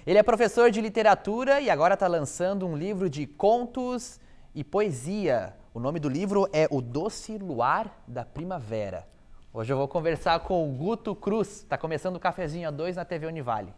Ele é professor de literatura e agora está lançando um livro de contos e poesia. O nome do livro é O Doce Luar da Primavera. Hoje eu vou conversar com o Guto Cruz. Está começando o Cafezinho A2 na TV Univale.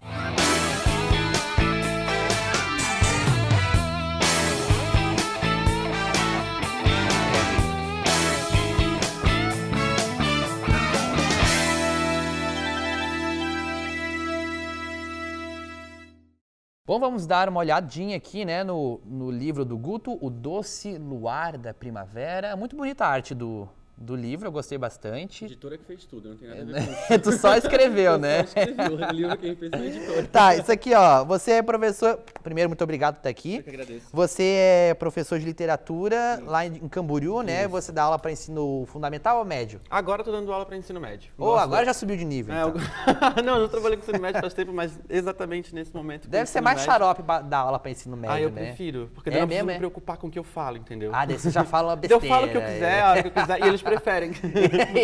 Bom, vamos dar uma olhadinha aqui, né, no livro do Guto, O Doce Luar da Primavera. Muito bonita a arte do livro, eu gostei bastante. A editora que fez tudo, não tem nada a ver com isso. Tu só escreveu, né? Eu só escrevi, o livro quem fez foi a editora. Tá, isso aqui, ó, você é professor... Primeiro, muito obrigado por estar aqui. Eu que agradeço. Você é professor de literatura lá em Camboriú, né? Isso. Você dá aula para ensino fundamental ou médio? Agora eu tô dando aula para ensino médio. Agora já subiu de nível, então. Não, eu já trabalhei com ensino médio faz tempo, mas exatamente nesse momento. Deve ser mais xarope dar aula para ensino médio, eu né? prefiro, porque daí eu não preciso me preocupar com o que eu falo, entendeu? Ah, daí você já fala uma besteira. Eu falo o que eu quiser, a hora que eu quiser, e eles preferem.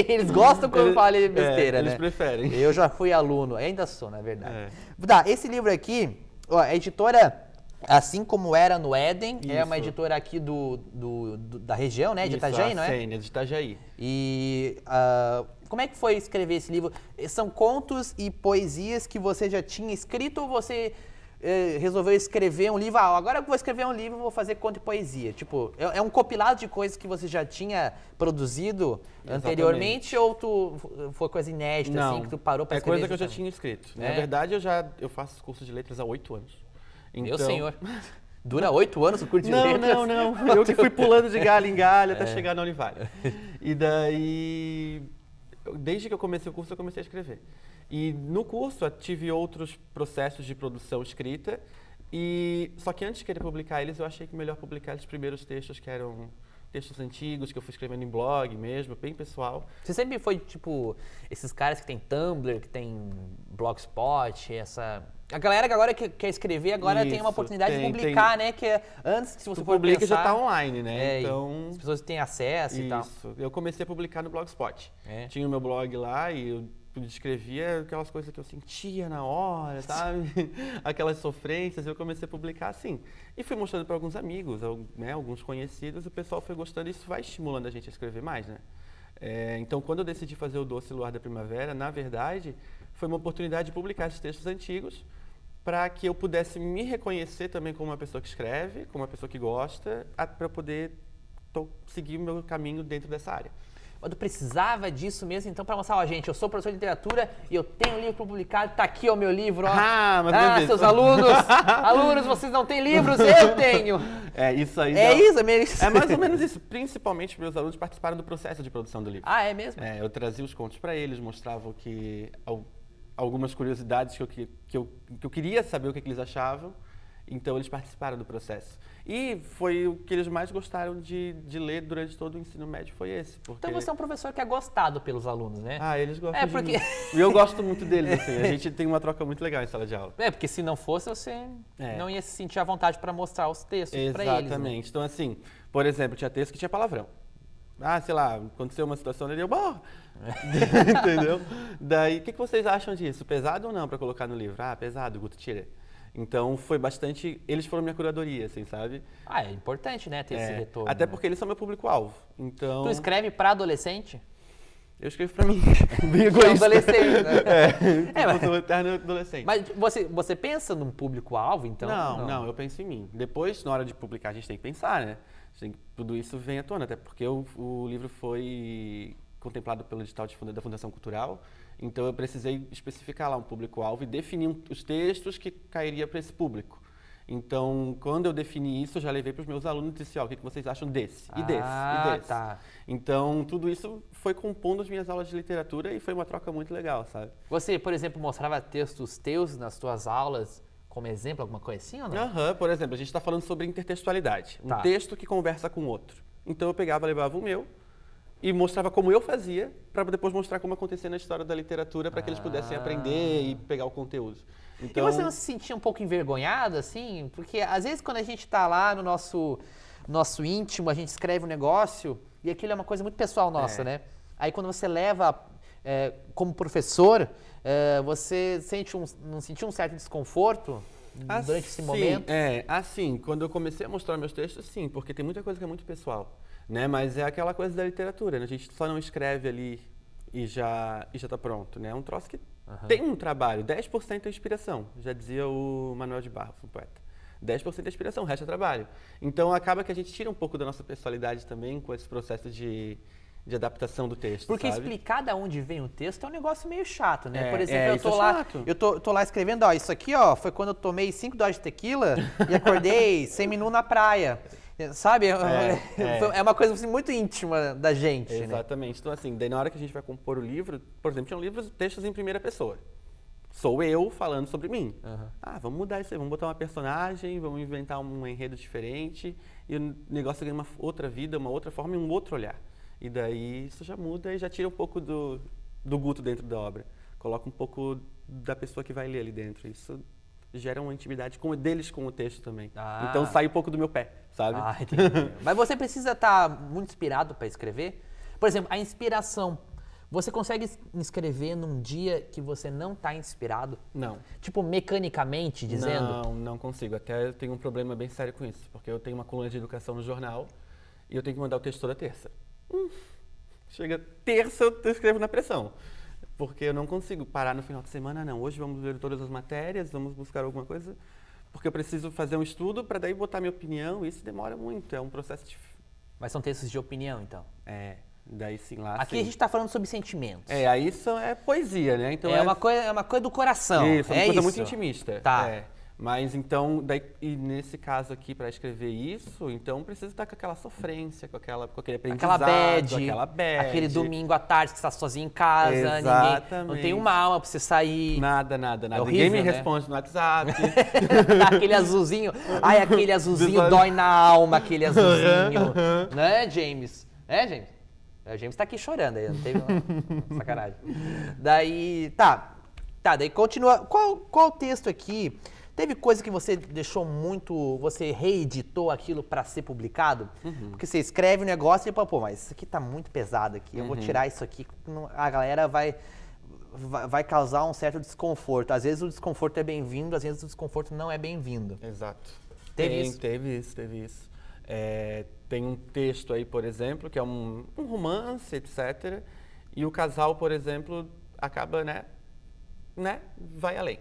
Eles gostam quando eu falo besteira, né? Eles preferem. Eu já fui aluno, ainda sou, na verdade. Tá, esse livro aqui, ó, a editora, assim como era no Éden, é uma editora aqui da região, né? De Itajaí, não é? Sim, de Itajaí. E como é que foi escrever esse livro? São contos e poesias que você já tinha escrito ou você resolveu escrever um livro? Agora eu vou escrever um livro, vou fazer conto e poesia. Tipo, é um compilado de coisas que você já tinha produzido anteriormente ou foi coisa inédita, não, assim, que tu parou para escrever? É coisa que eu já tinha escrito. Na verdade, eu faço curso de letras há 8 anos. Então... Meu senhor. Dura 8 anos o curso de letras? Não. Eu que fui pulando de galho em galho até chegar na Univale. E daí, desde que eu comecei o curso, eu comecei a escrever. E no curso eu tive outros processos de produção escrita, só que antes de querer publicar eles, eu achei que melhor publicar os primeiros textos, que eram textos antigos, que eu fui escrevendo em blog mesmo, bem pessoal. Você sempre foi, tipo, esses caras que tem Tumblr, que tem Blogspot, A galera que agora quer escrever, agora tem uma oportunidade de publicar, né? Que antes, se você for publica, pensar... já tá online, né? Então... As pessoas têm acesso e tal. Isso. Eu comecei a publicar no Blogspot. Tinha o meu blog lá e eu escrevia aquelas coisas que eu sentia na hora, sabe? Aquelas sofrências, eu comecei a publicar assim. E fui mostrando para alguns amigos, né, alguns conhecidos, o pessoal foi gostando e isso vai estimulando a gente a escrever mais, né? Então, quando eu decidi fazer o Doce Luar da Primavera, na verdade, foi uma oportunidade de publicar esses textos antigos para que eu pudesse me reconhecer também como uma pessoa que escreve, como uma pessoa que gosta, para poder seguir o meu caminho dentro dessa área. Mas tu precisava disso mesmo, então, para mostrar, ó, gente, eu sou professor de literatura e eu tenho um livro publicado, tá aqui, ó, o meu livro, ó. Seus alunos, vocês não têm livros, eu tenho. Isso aí. Isso mesmo. É mais ou menos isso. Principalmente meus alunos participaram do processo de produção do livro. Ah, é mesmo? Eu trazia os contos para eles, mostrava algumas curiosidades que eu queria saber o que eles achavam. Então, eles participaram do processo. E foi o que eles mais gostaram de ler durante todo o ensino médio, foi esse. Porque... Então, você é um professor que é gostado pelos alunos, né? Eles gostam de mim. E eu gosto muito deles, assim. A gente tem uma troca muito legal em sala de aula. Porque se não fosse, você não ia se sentir à vontade para mostrar os textos para eles. Exatamente. Né? Então, assim, por exemplo, tinha texto que tinha palavrão. Sei lá, aconteceu uma situação ali, entendeu? Daí, o que vocês acham disso? Pesado ou não para colocar no livro? Pesado, Guto, tira. Então, foi bastante... Eles foram minha curadoria, assim, sabe? É importante, né, ter esse retorno. Até porque eles são meu público-alvo, então... Tu escreve para adolescente? Eu escrevo pra mim. Bem egoísta. Adolescente, né? Eu sou um eterno adolescente. Mas você pensa num público-alvo, então? Não, eu penso em mim. Depois, na hora de publicar, a gente tem que pensar, né? Tudo isso vem à tona, até porque o livro foi contemplado pelo edital da Fundação Cultural. Então, eu precisei especificar lá um público-alvo e definir os textos que cairiam para esse público. Então, quando eu defini isso, eu já levei para os meus alunos e disse, o que vocês acham desse, e desse, e desse. Tá. Então, tudo isso foi compondo as minhas aulas de literatura e foi uma troca muito legal, sabe? Você, por exemplo, mostrava textos teus nas tuas aulas como exemplo, alguma coisa assim ou não? Por exemplo, a gente está falando sobre intertextualidade. Um texto que conversa com outro. Então, eu levava o meu, e mostrava como eu fazia, para depois mostrar como acontecia na história da literatura, para que eles pudessem aprender e pegar o conteúdo. Então... E você não se sentia um pouco envergonhado, assim? Porque às vezes quando a gente está lá no nosso íntimo, a gente escreve um negócio, e aquilo é uma coisa muito pessoal nossa, né? Aí quando você leva como professor, você não sentiu um certo desconforto durante esse momento? Assim, quando eu comecei a mostrar meus textos, sim, porque tem muita coisa que é muito pessoal, né? Mas é aquela coisa da literatura, né? A gente só não escreve ali e já tá pronto, né? É um troço que tem um trabalho, 10% é inspiração, já dizia o Manuel de Barros, um poeta. 10% é inspiração, o resto é trabalho. Então acaba que a gente tira um pouco da nossa personalidade também com esse processo de adaptação do texto, Porque sabe? explicar de onde vem o texto é um negócio meio chato, né? Por É, exemplo, isso é chato. eu tô lá escrevendo, ó, isso aqui, ó, foi quando eu tomei 5 doses de tequila e acordei semi-nu na praia. Sabe? É uma coisa assim, muito íntima da gente, né? Exatamente. Então, assim, daí na hora que a gente vai compor o livro, por exemplo, tinham livros, textos em primeira pessoa. Sou eu falando sobre mim. Vamos mudar isso aí, vamos botar uma personagem, vamos inventar um enredo diferente e o negócio ganha uma outra vida, uma outra forma e um outro olhar. E daí isso já muda e já tira um pouco do Guto dentro da obra. Coloca um pouco da pessoa que vai ler ali dentro. Isso gera uma intimidade deles com o texto também. Então sai um pouco do meu pé, sabe? Entendi. Mas você precisa estar muito inspirado para escrever? Por exemplo, a inspiração. Você consegue escrever num dia que você não está inspirado? Não. Tipo, mecanicamente dizendo? Não consigo. Até eu tenho um problema bem sério com isso. Porque eu tenho uma coluna de educação no jornal e eu tenho que mandar o texto toda terça. Chega terça, eu escrevo na pressão. Porque eu não consigo parar no final de semana, não. Hoje vamos ver todas as matérias, vamos buscar alguma coisa. Porque eu preciso fazer um estudo para daí botar minha opinião. E isso demora muito. É um processo de... Mas são textos de opinião, então? Daí sim, lá Aqui sim. a gente está falando sobre sentimentos. Aí isso é poesia, né? Então é uma coisa do coração. Isso, é uma coisa muito intimista. Tá. Mas então, e nesse caso aqui, para escrever isso, então precisa estar com aquela sofrência, com aquele aprendizado, aquela bad. Aquele domingo à tarde que você está sozinho em casa, exatamente. Ninguém, não tem uma alma para você sair. Nada. É horrível, ninguém me né? responde no WhatsApp. Aquele azulzinho. Aquele azulzinho dói na alma, aquele azulzinho. Né, James? James? O James tá aqui chorando aí, não teve uma sacanagem. Daí, daí continua. Qual o texto aqui? Teve coisa que você deixou muito, você reeditou aquilo para ser publicado? Porque você escreve um negócio e fala, mas isso aqui tá muito pesado aqui, eu vou tirar isso aqui, a galera vai causar um certo desconforto. Às vezes o desconforto é bem-vindo, às vezes o desconforto não é bem-vindo. Exato. Teve isso? Teve isso. Tem um texto aí, por exemplo, que é um romance, etc. E o casal, por exemplo, acaba, né, vai além.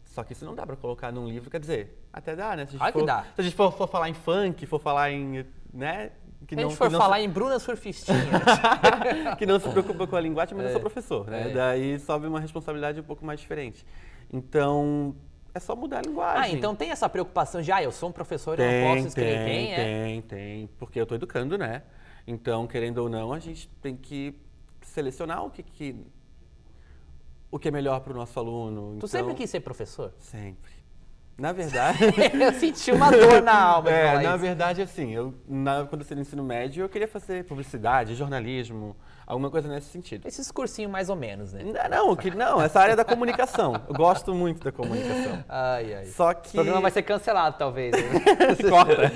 Só que isso não dá pra colocar num livro, quer dizer, até dá, né? Se a gente for falar em funk, for falar em, né? Se a gente for falar em Bruna Surfistinha. Que não se preocupa com a linguagem, mas eu sou professor, né? Daí sobe uma responsabilidade um pouco mais diferente. Então, é só mudar a linguagem. Então tem essa preocupação de, eu sou um professor e eu não posso escrever. Tem. Porque eu tô educando, né? Então, querendo ou não, a gente tem que selecionar o que é melhor para o nosso aluno. Tu sempre quis ser professor? Sempre. Na verdade... eu senti uma dor na alma de falar na isso. verdade, assim, quando eu saí do ensino médio, eu queria fazer publicidade, jornalismo, alguma coisa nesse sentido. Esses cursinhos mais ou menos, né? Não, essa área da comunicação. Eu gosto muito da comunicação. Só que... O programa vai ser cancelado, talvez. Corta.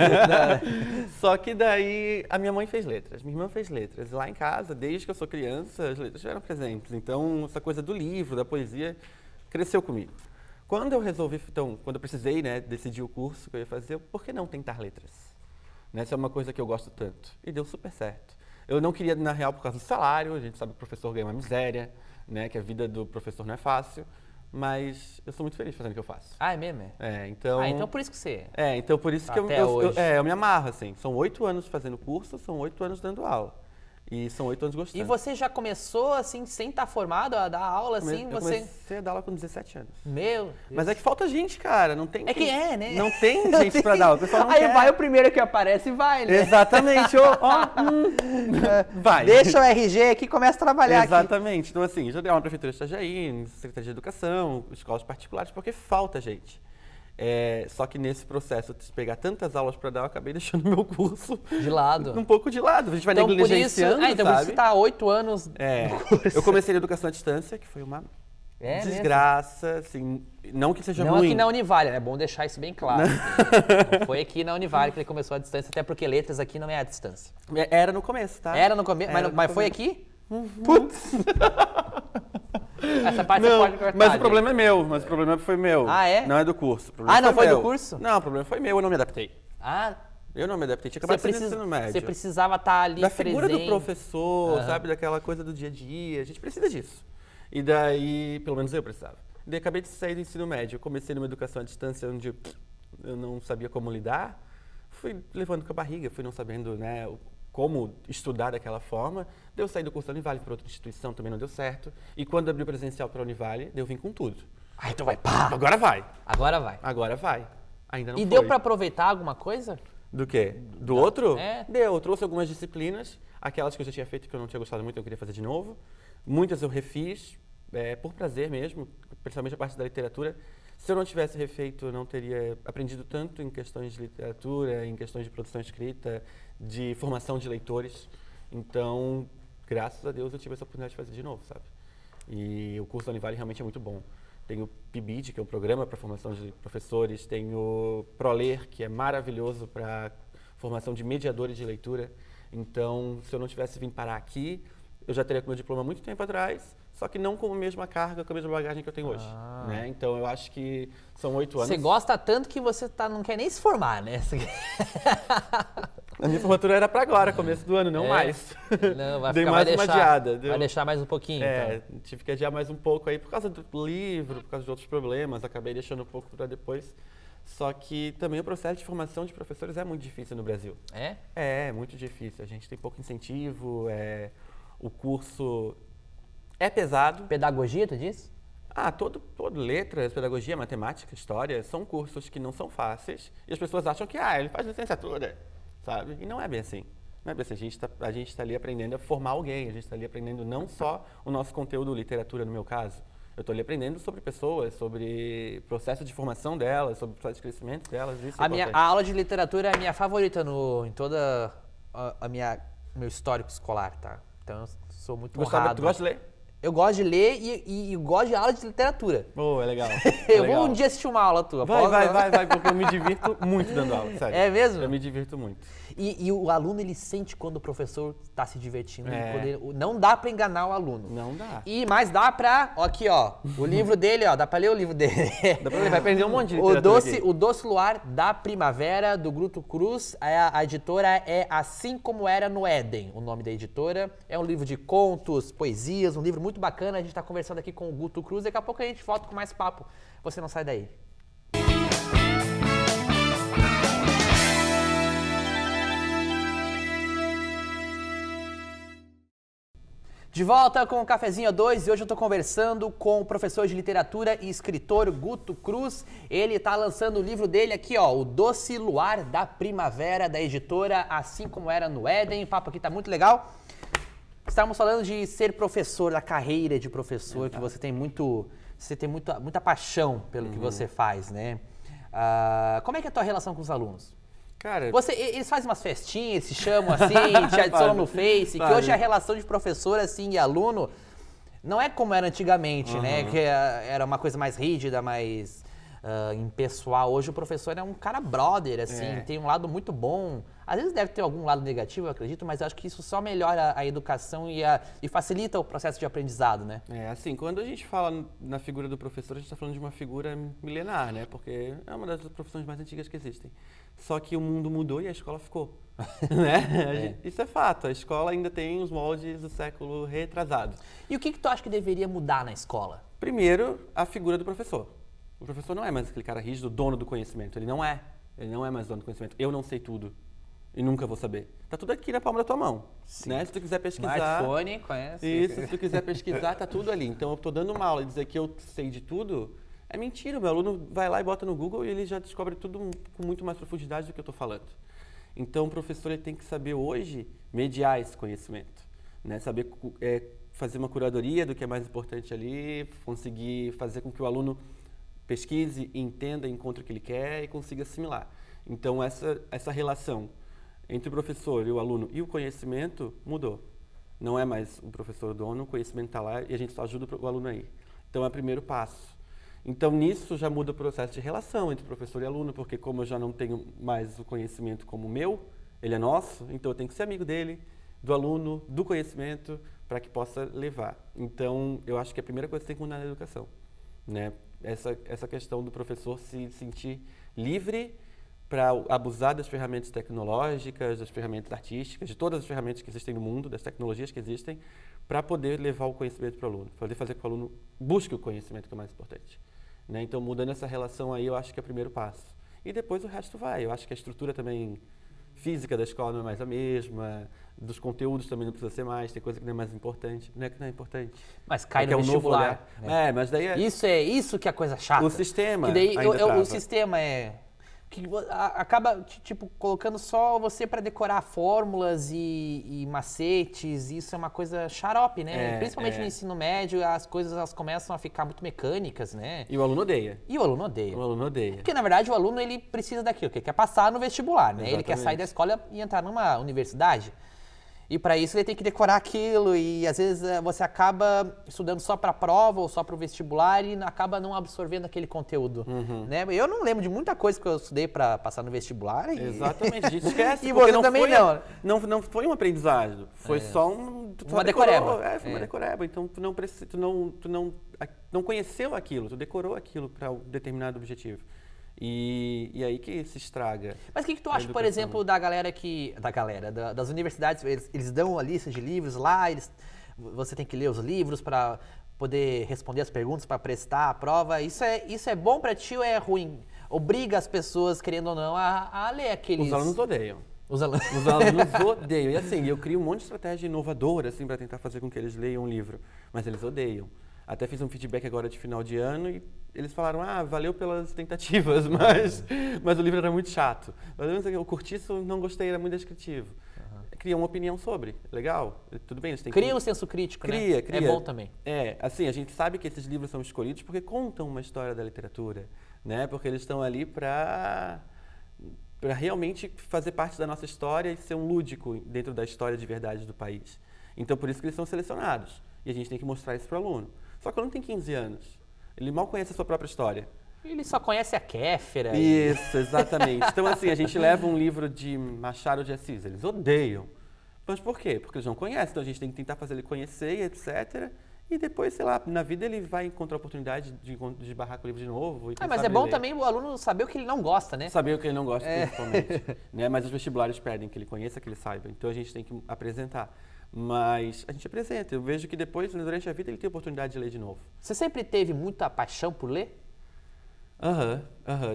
Só que daí a minha mãe fez letras, minha irmã fez letras. Lá em casa, desde que eu sou criança, as letras já eram presentes. Então, essa coisa do livro, da poesia, cresceu comigo. Quando eu precisei, né, decidir o curso que eu ia fazer, por que não tentar letras? Essa é uma coisa que eu gosto tanto. E deu super certo. Eu não queria, na real, por causa do salário, a gente sabe que o professor ganha uma miséria, né, que a vida do professor não é fácil, mas eu sou muito feliz fazendo o que eu faço. É mesmo? Então... então por isso que você... então por isso que eu me amarro, assim. São 8 anos fazendo curso, são 8 anos dando aula. E são 8 anos gostando. E você já começou, assim, sem estar formado a dar aula, assim? Eu comecei a dar aula com 17 anos. Meu Deus. Mas é que falta gente, cara. Não tem né? Não tem gente pra dar aula. O pessoal não quer. Vai o primeiro que aparece e vai, né? Exatamente. Vai. Deixa o RG aqui e começa a trabalhar Exatamente. Então, assim, já dei aula na Prefeitura de Itajaí, Secretaria de Educação, escolas particulares, porque falta gente. Só que nesse processo de pegar tantas aulas para dar, eu acabei deixando meu curso de lado. Um pouco de lado. A gente vai negligenciando, então por isso você está há 8 anos no curso. Eu comecei na educação à distância, que foi uma desgraça, assim, não que seja ruim. Não aqui na Univale, é bom deixar isso bem claro. Não foi aqui na Univale que ele começou à distância, até porque letras aqui não é à distância. Era no começo, tá? Era no começo, mas foi aqui? Putz! Essa parte Não, você pode cortar. mas o gente. problema é meu, mas o problema foi meu. Ah, é? Não é do curso. O problema Não foi meu. do curso? Não, o problema foi meu, eu não me adaptei. Ah, Eu não me adaptei, tinha acabado de sair no ensino médio. você precisava estar ali Da figura do presente. professor, sabe? Daquela coisa do dia a dia. A gente precisa disso. E daí, pelo menos eu precisava. Daí acabei de sair do ensino médio. Eu comecei numa educação à distância onde eu não sabia como lidar. Fui levando com a barriga, fui não sabendo, né, como estudar daquela forma. Daí eu saí do curso da Univale para outra instituição, também não deu certo. E quando abriu presencial para a Univale, daí eu vim com tudo. Ah, então vai, pá! Agora vai. Agora vai. Agora vai. Ainda não foi. E deu pra aproveitar alguma coisa? Do quê? Do outro? É. Deu. Eu trouxe algumas disciplinas, aquelas que eu já tinha feito que eu não tinha gostado muito, eu queria fazer de novo. Muitas eu refiz, por prazer mesmo, principalmente a parte da literatura. Se eu não tivesse refeito, eu não teria aprendido tanto em questões de literatura, em questões de produção escrita, de formação de leitores. Então, graças a Deus, eu tive essa oportunidade de fazer de novo, sabe? E o curso da Univale realmente é muito bom. Tem o PIBID, que é um programa para formação de professores, tem o ProLer, que é maravilhoso para formação de mediadores de leitura. Então, se eu não tivesse vindo parar aqui, eu já teria com meu diploma há muito tempo atrás, só que não com a mesma carga, com a mesma bagagem que eu tenho hoje. Né? Então, eu acho que são 8 anos. Você gosta tanto que você não quer nem se formar, né? A minha formatura era para agora, começo do ano, não mais. Não, vai Dei ficar, mais vai uma deixar, adiada. vai deixar mais um pouquinho, então. Tive que adiar mais um pouco aí por causa do livro, por causa de outros problemas, acabei deixando um pouco para depois. Só que também o processo de formação de professores é muito difícil no Brasil. É? É muito difícil. A gente tem pouco incentivo, o curso é pesado. Pedagogia, tu disse? Todo letras, pedagogia, matemática, história, são cursos que não são fáceis e as pessoas acham que, ele faz licenciatura, sabe? E não é bem assim. Não é bem assim. A gente está ali aprendendo a formar alguém, a gente está ali aprendendo não só o nosso conteúdo, literatura no meu caso. Eu estou ali aprendendo sobre pessoas, sobre processo de formação delas, sobre processo de crescimento delas. Isso A aula de literatura é a minha favorita em toda meu histórico escolar, tá? Então eu sou muito honrado. Tu gosta de ler? Eu gosto de ler e gosto de aula de literatura. É legal. Eu vou um dia assistir uma aula tua. Vai, porque eu me divirto muito dando aula, sério. É mesmo? Eu me divirto muito. E o aluno, ele sente quando o professor está se divertindo. Não dá para enganar o aluno. Não dá. Mas dá pra, aqui ó, o livro dele, ó, dá pra ler o livro dele. Dá pra ler, vai aprender um monte de literatura O Doce Luar da Primavera, do Guto Cruz. A editora é Assim Como Era no Éden, o nome da editora. É um livro de contos, poesias, um livro muito bacana. A gente tá conversando aqui com o Guto Cruz. Daqui a pouco a gente volta com mais papo. Você não sai daí. De volta com o Cafezinho 2 e hoje eu estou conversando com o professor de literatura e escritor Guto Cruz. Ele está lançando o livro dele aqui, ó, O Doce Luar da Primavera, da editora Assim Como Era no Éden. O papo aqui tá muito legal. Estávamos falando de ser professor, da carreira de professor, que você tem muita paixão pelo que você faz, né? Como é que é a tua relação com os alunos? Cara, Eles fazem umas festinhas, se chamam assim, te adicionam no Face, que hoje a relação de professor assim, e aluno não é como era antigamente, né? Que era uma coisa mais rígida, mais impessoal. Hoje o professor é um cara brother, assim, tem um lado muito bom. Às vezes deve ter algum lado negativo, eu acredito, mas eu acho que isso só melhora a educação e facilita o processo de aprendizado, né? Assim, quando a gente fala na figura do professor, a gente está falando de uma figura milenar, né? Porque é uma das profissões mais antigas que existem. Só que o mundo mudou e a escola ficou, né? Isso é fato, a escola ainda tem os moldes do século retrasado. E o que tu acha que deveria mudar na escola? Primeiro, a figura do professor. O professor não é mais aquele cara rígido, dono do conhecimento. Ele não é mais dono do conhecimento. Eu não sei tudo. E nunca vou saber. Tá tudo aqui na palma da tua mão, né? Se tu quiser pesquisar... Smartphone, conhece. Isso, se tu quiser pesquisar, tá tudo ali. Então, eu tô dando uma aula e dizer que eu sei de tudo, é mentira. O meu aluno vai lá e bota no Google e ele já descobre tudo com muito mais profundidade do que eu tô falando. Então, o professor ele tem que saber hoje mediar esse conhecimento, né? Saber fazer uma curadoria do que é mais importante ali, conseguir fazer com que o aluno pesquise, entenda, encontre o que ele quer e consiga assimilar. Então, essa relação entre o professor e o aluno e o conhecimento mudou. Não é mais o professor dono, o conhecimento está lá e a gente só ajuda o aluno aí. Então, é o primeiro passo. Então, nisso já muda o processo de relação entre professor e aluno, porque como eu já não tenho mais o conhecimento como meu, ele é nosso, então eu tenho que ser amigo dele, do aluno, do conhecimento, para que possa levar. Então, eu acho que a primeira coisa que tem que mudar na educação, né? Essa questão do professor se sentir livre para abusar das ferramentas tecnológicas, das ferramentas artísticas, de todas as ferramentas que existem no mundo, das tecnologias que existem, para poder levar o conhecimento para o aluno, poder fazer com que o aluno busque o conhecimento, que é o mais importante. Né? Então, mudando essa relação aí, eu acho que é o primeiro passo. E depois o resto vai. Eu acho que a estrutura também física da escola não é mais a mesma, dos conteúdos também não precisa ser mais, tem coisa que não é mais importante. Não é que não é importante. Mas cai no vestibular. Mas daí é... Isso que é a coisa chata. O sistema que daí ainda o sistema que acaba, tipo, colocando só você para decorar fórmulas e macetes. Isso é uma coisa xarope, né? Principalmente no ensino médio, as coisas elas começam a ficar muito mecânicas, né? E o aluno odeia. E o aluno odeia. O aluno odeia. Porque, na verdade, o aluno ele precisa daquilo, que ele quer passar no vestibular, né? Exatamente. Ele quer sair da escola e entrar numa universidade. E para isso ele tem que decorar aquilo e às vezes você acaba estudando só para a prova ou só para o vestibular e acaba não absorvendo aquele conteúdo, né? Eu não lembro de muita coisa que eu estudei para passar no vestibular. Exatamente, a gente esquece. E você também não foi um aprendizado, foi só uma decoreba. Foi uma decoreba. Então tu não conheceu aquilo, tu decorou aquilo para um determinado objetivo. E aí que se estraga. Mas o que tu acha, por exemplo, das universidades? Eles dão a lista de livros lá, você tem que ler os livros para poder responder as perguntas, para prestar a prova. Isso é bom para ti ou é ruim? Obriga as pessoas, querendo ou não, a ler aqueles... Os alunos odeiam. Os alunos odeiam. E assim, eu crio um monte de estratégia inovadora assim, para tentar fazer com que eles leiam um livro. Mas eles odeiam. Até fiz um feedback agora de final de ano e eles falaram, valeu pelas tentativas, mas o livro era muito chato. Eu curti isso, não gostei, era muito descritivo. Cria uma opinião sobre, legal, tudo bem. Cria um senso crítico, né? Cria. É bom também. Assim, a gente sabe que esses livros são escolhidos porque contam uma história da literatura, né? Porque eles estão ali para realmente fazer parte da nossa história e ser um lúdico dentro da história de verdade do país. Então, por isso que eles são selecionados. E a gente tem que mostrar isso para o aluno. Só que o aluno tem 15 anos. Ele mal conhece a sua própria história. Ele só conhece a Kéfera. Isso, exatamente. Então, assim, a gente leva um livro de Machado de Assis. Eles odeiam. Mas por quê? Porque eles não conhecem. Então, a gente tem que tentar fazer ele conhecer, etc. E depois, sei lá, na vida ele vai encontrar a oportunidade de esbarrar com o livro de novo. Mas é bom também o aluno saber o que ele não gosta, né? Saber o que ele não gosta, principalmente. Né? Mas os vestibulares pedem que ele conheça, que ele saiba. Então, a gente tem que apresentar. Mas a gente apresenta. Eu vejo que depois, durante a vida, ele tem a oportunidade de ler de novo. Você sempre teve muita paixão por ler?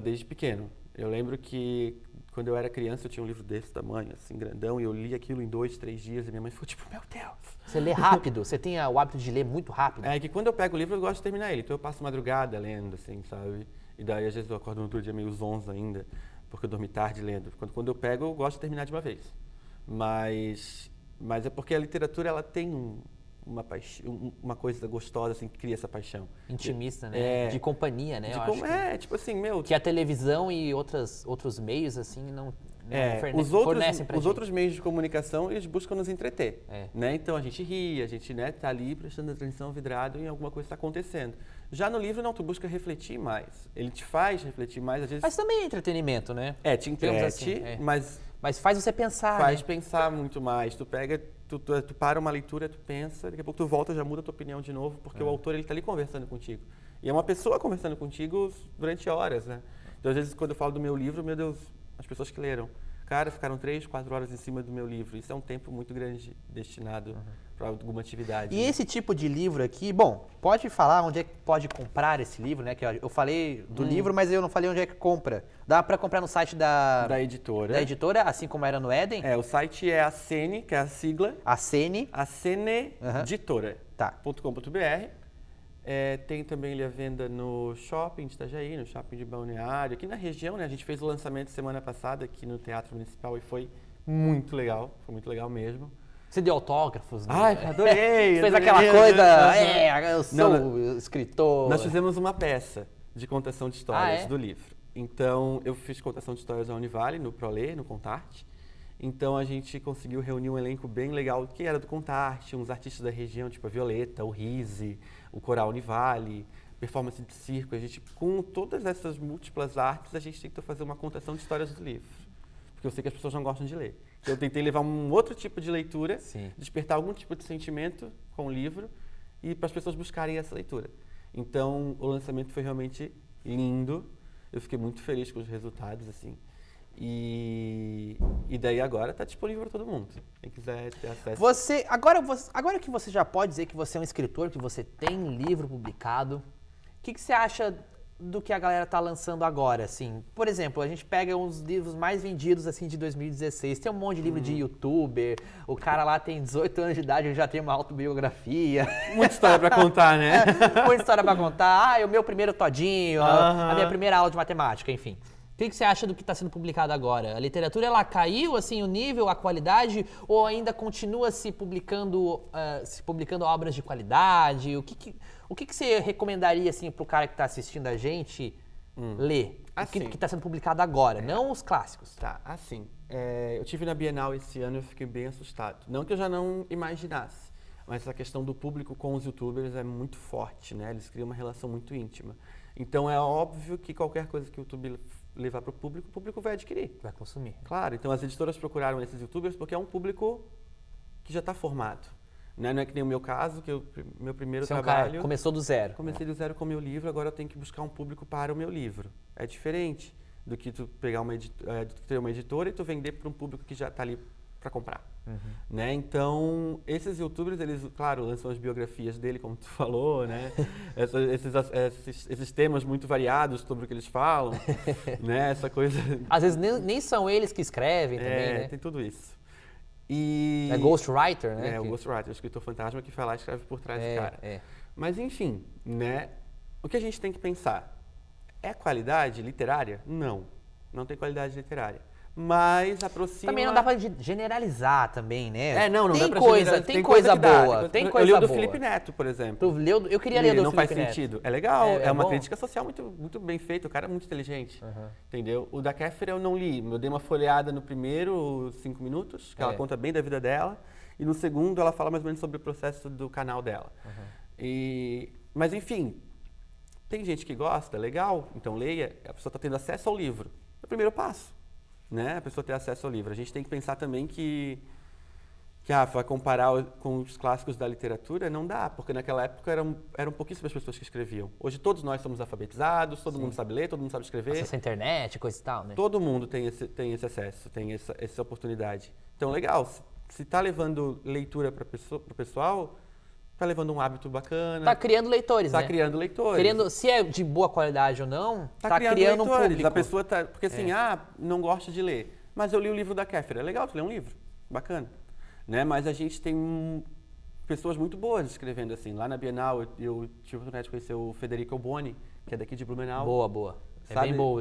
Desde pequeno. Eu lembro que quando eu era criança, eu tinha um livro desse tamanho, assim, grandão, e eu li aquilo em 2, 3 dias, e minha mãe ficou tipo, meu Deus! Você lê rápido? Você tem o hábito de ler muito rápido? É que quando eu pego o livro, eu gosto de terminar ele. Então eu passo madrugada lendo, assim, sabe? E daí, às vezes, eu acordo no outro dia meio zonzo ainda, porque eu dormi tarde lendo. Quando eu pego, eu gosto de terminar de uma vez. Mas é porque a literatura, ela tem uma coisa gostosa, assim, que cria essa paixão. Intimista, né? De companhia, né? Tipo assim, que a televisão e outros meios, assim, não fornecem pra gente. Os outros meios de comunicação, eles buscam nos entreter, né? Então, a gente ri, a gente, né, tá ali prestando atenção, vidrado em alguma coisa que está acontecendo. Já no livro, não, tu busca refletir mais. Ele te faz refletir mais, às vezes... Mas também é entretenimento, né? Te entrete, assim, mas faz você pensar, Faz pensar muito mais. Tu pega, tu para uma leitura, tu pensa, daqui a pouco tu volta, já muda a tua opinião de novo, porque o autor, ele tá ali conversando contigo. E é uma pessoa conversando contigo durante horas, né? Então, às vezes, quando eu falo do meu livro, meu Deus, as pessoas que leram. Cara, ficaram 3, 4 horas em cima do meu livro. Isso é um tempo muito grande destinado para alguma atividade. E esse tipo de livro aqui, bom, pode falar onde é que pode comprar esse livro, né? Que eu falei do livro, mas eu não falei onde é que compra. Dá para comprar no site da editora. Da editora, assim como era no Éden? O site é Acene, que é a sigla. Acene. Aceneditora.com.br. Tem também ele à venda no shopping de Itajaí, no shopping de Balneário, aqui na região, né? A gente fez o lançamento semana passada aqui no Teatro Municipal e foi muito legal mesmo. Você deu autógrafos, né? Ai, adorei! Você fez aquela coisa, eu sou escritor. Nós fizemos uma peça de contação de histórias do livro. Então, eu fiz contação de histórias da Univale, no Prolê, no Contarte. Então, a gente conseguiu reunir um elenco bem legal, que era do Contarte, uns artistas da região, tipo a Violeta, o Rise, o Coral Univale, performance de circo. A gente, com todas essas múltiplas artes, a gente tentou fazer uma contação de histórias do livro. porque eu sei que as pessoas não gostam de ler. Então, eu tentei levar um outro tipo de leitura, Sim. despertar algum tipo de sentimento com o livro e para as pessoas buscarem essa leitura. Então, o lançamento foi realmente lindo. Eu fiquei muito feliz com os resultados, assim. E daí agora está disponível para todo mundo. Quem quiser ter acesso. Agora que você já pode dizer que você é um escritor, que você tem livro publicado, o que você acha do que a galera tá lançando agora, assim? Por exemplo, a gente pega uns livros mais vendidos, assim, de 2016. Tem um monte de livro de youtuber, o cara lá tem 18 anos de idade, ele já tem uma autobiografia. Muita história pra contar, né? Muita história pra contar. Ah, é o meu primeiro todinho, a minha primeira aula de matemática, enfim. O que você acha do que está sendo publicado agora? A literatura, ela caiu, assim, o nível, a qualidade, ou ainda continua se publicando obras de qualidade? O que você recomendaria, assim, para o cara que está assistindo a gente ler? Assim, o que está sendo publicado agora, não os clássicos. Tá, assim, eu tive na Bienal esse ano e eu fiquei bem assustado. Não que eu já não imaginasse, mas essa questão do público com os youtubers é muito forte, né? Eles criam uma relação muito íntima. Então, é óbvio que qualquer coisa que o YouTube levar para o público vai adquirir. Vai consumir. Claro, então as editoras procuraram esses youtubers porque é um público que já está formado. Né? Não é que nem o meu caso, que meu primeiro trabalho... Cara, começou do zero. Comecei do zero com o meu livro, agora eu tenho que buscar um público para o meu livro. É diferente do que tu pegar ter uma editora e tu vender para um público que já está ali para comprar. Né? Então, esses youtubers, eles, claro, lançam as biografias dele, como tu falou, né? esses temas muito variados sobre o que eles falam, né? Essa coisa... Às vezes nem são eles que escrevem também, né? Tem tudo isso. E... É ghostwriter, né? O ghostwriter, o escritor fantasma que vai lá e escreve por trás do cara. Mas, enfim, né? O que a gente tem que pensar? É qualidade literária? Não. Não tem qualidade literária. Mas aproxima... Também não dá pra generalizar também, né? Não tem dá pra generalizar. Tem coisa boa, tem coisa boa. Eu li o do Felipe Neto, por exemplo. Eu queria ler o do Não Felipe faz sentido. É legal, é uma bom. crítica social muito, muito bem feita, o cara é muito inteligente, entendeu? O da Kéfera eu não li, eu dei uma folheada no primeiro 5 minutos, que ela conta bem da vida dela, e no segundo ela fala mais ou menos sobre o processo do canal dela. Mas enfim, tem gente que gosta, legal, então leia, a pessoa está tendo acesso ao livro. É o primeiro passo. Né? A pessoa ter acesso ao livro. A gente tem que pensar também que vai comparar com os clássicos da literatura, não dá, porque naquela época eram pouquíssimas pessoas que escreviam. Hoje todos nós somos alfabetizados, todo mundo sabe ler, todo mundo sabe escrever. Acesso à internet, coisa e tal, né? Todo mundo tem esse acesso, tem essa oportunidade. Então, legal, se está levando leitura para o pessoal, está levando um hábito bacana. Está criando leitores, né? Está criando leitores. Se é de boa qualidade ou não, está criando leitores. Um público. A pessoa tá... Porque assim, não gosta de ler. Mas eu li o livro da Kéfera. É legal tu ler um livro. Bacana. Né? Mas a gente tem pessoas muito boas escrevendo assim. Lá na Bienal, eu tive a oportunidade de conhecer o Federico Boni, que é daqui de Blumenau. Boa. É bem boa.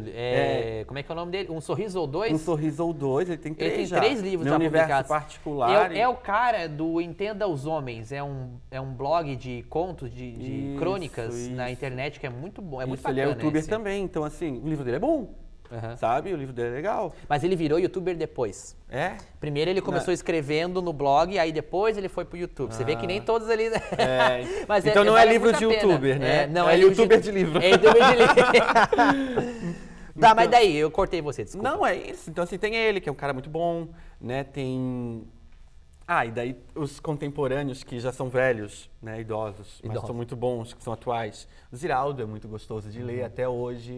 Como é que é o nome dele? Um Sorriso ou Dois? Um Sorriso ou Dois, ele tem 3 Ele tem 3 livros já publicados. Universo Particular. É o cara do Entenda os Homens. É um blog de contos, de crônicas na internet que é muito bom. É muito bacana. Ele é youtuber também, então assim, o livro dele é bom. Sabe? O livro dele é legal. Mas ele virou youtuber depois. Primeiro ele começou escrevendo no blog, aí depois ele foi pro YouTube. Você vê que nem todos ali... Mas então não é livro de youtuber, né? Não, é youtuber de livro. É youtuber de livro. Tá, mas daí, eu cortei você, desculpa. Não, é isso. Então assim, tem ele, que é um cara muito bom, né? Tem... e daí os contemporâneos que já são velhos, né? Idosos, mas são muito bons, que são atuais. O Ziraldo é muito gostoso de ler, até hoje...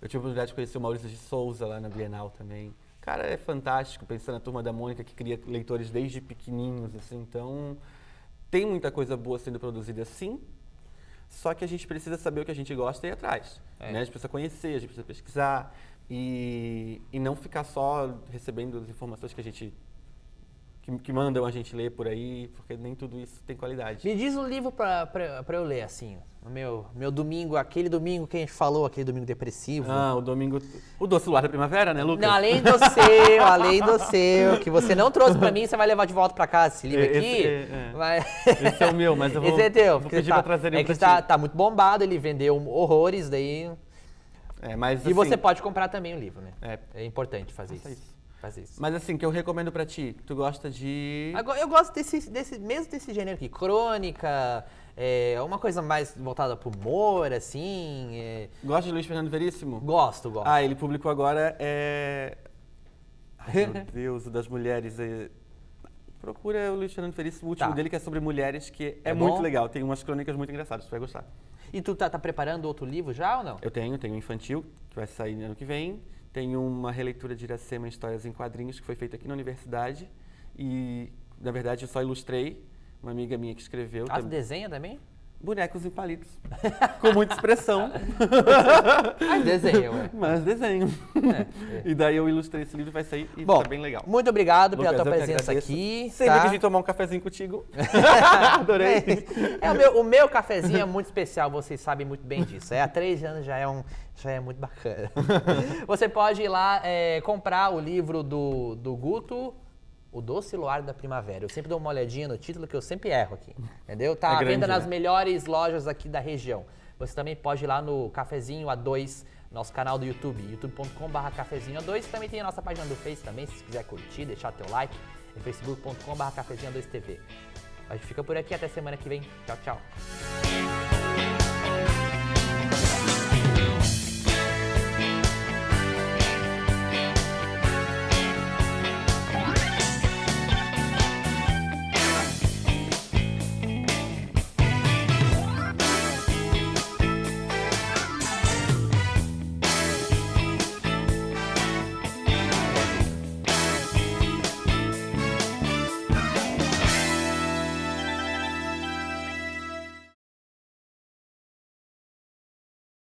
Eu tive a oportunidade de conhecer o Maurício de Souza lá na Bienal também. O cara é fantástico, pensando na Turma da Mônica, que cria leitores desde pequenininhos, assim. Então, tem muita coisa boa sendo produzida, sim. Só que a gente precisa saber o que a gente gosta e ir atrás. Né? A gente precisa conhecer, a gente precisa pesquisar. E não ficar só recebendo as informações que a gente... Que mandam a gente ler por aí, porque nem tudo isso tem qualidade. Me diz um livro pra eu ler, assim, no meu domingo, aquele domingo que a gente falou, aquele domingo depressivo. O Doce Luar da Primavera, né, Lucas? Não, além do seu, que você não trouxe pra mim, você vai levar de volta pra casa esse livro aqui. Esse é o meu, mas eu vou, esse é teu, vou pedir pra trazer ele pra ti. Tá muito bombado, ele vendeu horrores, daí... Mas, e você pode comprar também o livro, né? É importante fazer isso. isso. Mas assim, que eu recomendo pra ti, tu gosta de... Agora, eu gosto mesmo desse gênero aqui, crônica, uma coisa mais voltada pro humor, assim. Gosta de Luiz Fernando Veríssimo? Gosto. Ele publicou agora Ai, meu Deus, o das mulheres. Procura o Luiz Fernando Veríssimo, o último dele, que é sobre mulheres, que é muito legal. Tem umas crônicas muito engraçadas, você vai gostar. E tu tá preparando outro livro já ou não? Eu tenho um infantil, que vai sair no ano que vem. Tenho uma releitura de Iracema, Histórias em Quadrinhos, que foi feita aqui na universidade. E, na verdade, eu só ilustrei. Uma amiga minha que escreveu. Ah, tu desenha também? Bonecos em palitos. Com muita expressão. Mas desenho, ué. Mas desenho. E daí eu ilustrei esse livro, vai sair e tá bem legal. Muito obrigado Lucas, pela tua presença aqui. Sempre que a gente tomar um cafezinho contigo. Adorei. O meu cafezinho é muito especial, vocês sabem muito bem disso. Há 3 anos já é muito bacana. Você pode ir lá comprar o livro do Guto, O Doce Luar da Primavera. Eu sempre dou uma olhadinha no título, que eu sempre erro aqui, entendeu? Tá à venda nas melhores lojas aqui da região. Você também pode ir lá no Cafezinho A2, nosso canal do YouTube, youtube.com/cafezinho A2. Também tem a nossa página do Face também, se quiser curtir, deixar teu like, é facebook.com/cafezinho A2 TV. A gente fica por aqui, até semana que vem. Tchau, tchau.